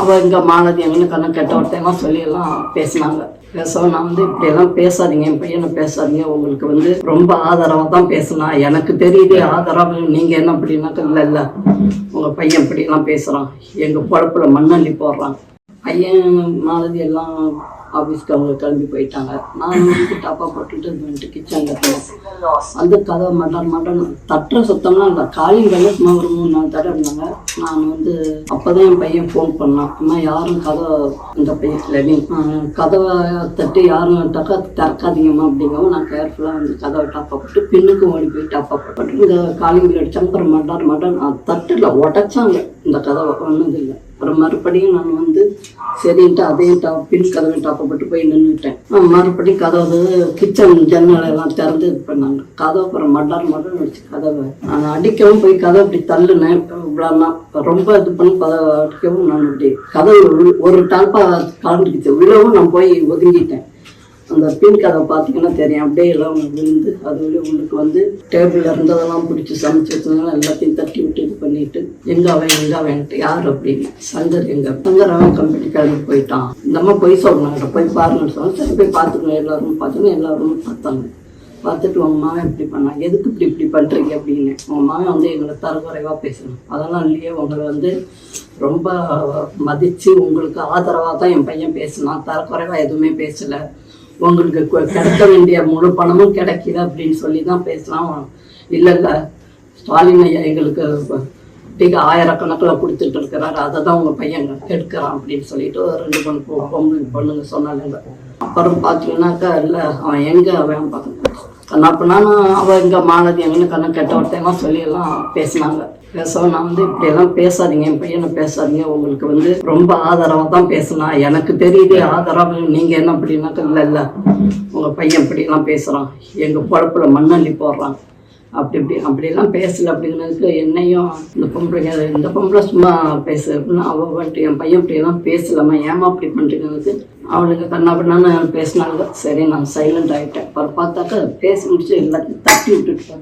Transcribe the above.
அவள் இங்கே மாலதி எங்கன்னு கண்ணு கெட்ட ஒருத்தையெல்லாம் சொல்லியெல்லாம் பேசினாங்க. பேசவும் நான் இப்படியெல்லாம் பேசாதீங்க, என் பையனை பேசாதீங்க, உங்களுக்கு ரொம்ப ஆதரவாக தான் பேசினா, எனக்கு தெரியுது ஆதரவு, நீங்கள் என்ன அப்படின்னாக்கா இல்லை உங்கள் பையன் இப்படிலாம் பேசுகிறான், எங்கள் பொழப்புல மண்ணள்ளி போடுறான். பையன் மாலதி எல்லாம் ஆஃபீஸ்க்கு அவங்க கிளம்பி போயிட்டாங்க. நான் டாப்பா போட்டுட்டு வந்துட்டு கிச்சனில் இருக்கேன். கதவை மட்டன் தட்டுற சுத்தம்லாம் இல்லை, காலையும் சும்மா ஒரு 3-4 தடவை இருந்தாங்க. நான் அப்போதான் என் பையன் ஃபோன் பண்ணான், அம்மா யாரும் கதவை இந்த பையன் லெவின் கதவை தட்டி யாரும் திறக்காதீங்கம்மா அப்படிங்கவும் நான் கேர்ஃபுல்லாக கதவை டாப்பா போட்டு பின்னுக்கு ஓடி போய் டாப்பா போட்டு இந்த காலிங்கில் அடித்தாங்க. அப்புறம் மட்டன் தட்டில் உடைச்சாங்க, இந்த கதவை ஒன்றும் இல்லை. அப்புறம் மறுபடியும் நான் சரின்ட்டு அதையும் பின் கதவை டாப்பப்பட்டு போய் நின்றுட்டேன். மறுபடியும் கதவு கிச்சன் ஜன்னல் எல்லாம் திறந்து இது பண்ணாங்க. கதவை அப்புறம் மட்டன் வச்சு கதவை நான் அடிக்கவும் போய் கதவை இப்படி தள்ளுனேன். இவ்வளோனா ரொம்ப இது பண்ணி கதவை அடிக்கவும் நான் இப்படி கதவு ஒரு டாப்பா கலந்துக்கிச்சு, விழவும் நான் போய் ஒதுங்கிட்டேன். அந்த பின் கதை பார்த்தீங்கன்னா தெரியும், அப்படியே எல்லாம் விழுந்து அது உங்களுக்கு டேபிளில் இருந்ததெல்லாம் பிடிச்சி சமைச்சு வச்சதுனால எல்லாத்தையும் தட்டி விட்டு இது பண்ணிட்டு எங்கே அவன்ட்டு யார் அப்படின்னு சங்கர் அவன் கம்பெனிக்காரங்க போயிட்டான். இந்த மாதிரி போய் சொல்கிறாங்க, போய் பாருங்கன்னு சொன்னாங்க. சரி போய் பார்த்துக்கணும், எல்லாரும் பார்த்தோன்னா எல்லாரும் பார்த்தாங்க. பார்த்துட்டு உங்கள் மாவன் இப்படி பண்ணாங்க, எதுக்கு இப்படி பண்ணுறீங்க அப்படின்னு. உங்கள் மாவன் எங்களை தரக்குறைவாக பேசணும், அதெல்லாம் இல்லையே, உங்களை ரொம்ப மதித்து உங்களுக்கு ஆதரவாக தான் என் பையன் பேசினான், தரக்குறைவாக எதுவுமே பேசலை, உங்களுக்கு கிடைக்க வேண்டிய முழு பணமும் கிடைக்கிது அப்படின்னு சொல்லி தான் பேசலாம். இல்லை ஸ்டாலின் ஐயா எங்களுக்கு ஆயிரக்கணக்கில் கொடுத்துட்டு இருக்கிறாரு, அதை தான் உங்கள் பையன் எடுக்கிறான் அப்படின்னு சொல்லிட்டு 2 பொண்ணுங்க சொன்னாங்க. அப்புறம் பார்த்தீங்கன்னாக்கா இல்லை அவன் எங்கே அவன் பார்க்கணும் அப்படின்னா அவள் இங்கே மாலதி எங்கன்னு கண்ணு கெட்ட ஒருத்தையெல்லாம் சொல்லியெல்லாம் பேசினாங்க. பேசவும் நான் இப்படியெல்லாம் பேசாதீங்க, என் பையனை பேசாதீங்க, உங்களுக்கு ரொம்ப ஆதரவாக தான் பேசினா, எனக்கு தெரியுது ஆதரவு, நீங்கள் என்ன அப்படின்னாக்கா இல்லை உங்கள் பையன் இப்படிலாம் பேசுகிறான், எங்கள் பொழப்புல மண்ணள்ளி போடுறான் அப்படிலாம் பேசலை அப்படிங்கிறதுக்கு என்னையும் இந்த பொம்பளை சும்மா பேசு அப்படின்னா அவள் என் பையன் இப்படியெல்லாம் பேசலாமா, ஏமா அப்படி பண்ணுறீங்களுக்கு அவளுக்கு கண்ணாப்பண்ணான்னு பேசினாங்க. சரி நான் சைலண்ட் ஆகிட்டேன். அப்புறம் பார்த்தாக்கா பேசி முடிச்சு எல்லாத்தையும் தட்டி விட்டுட்டு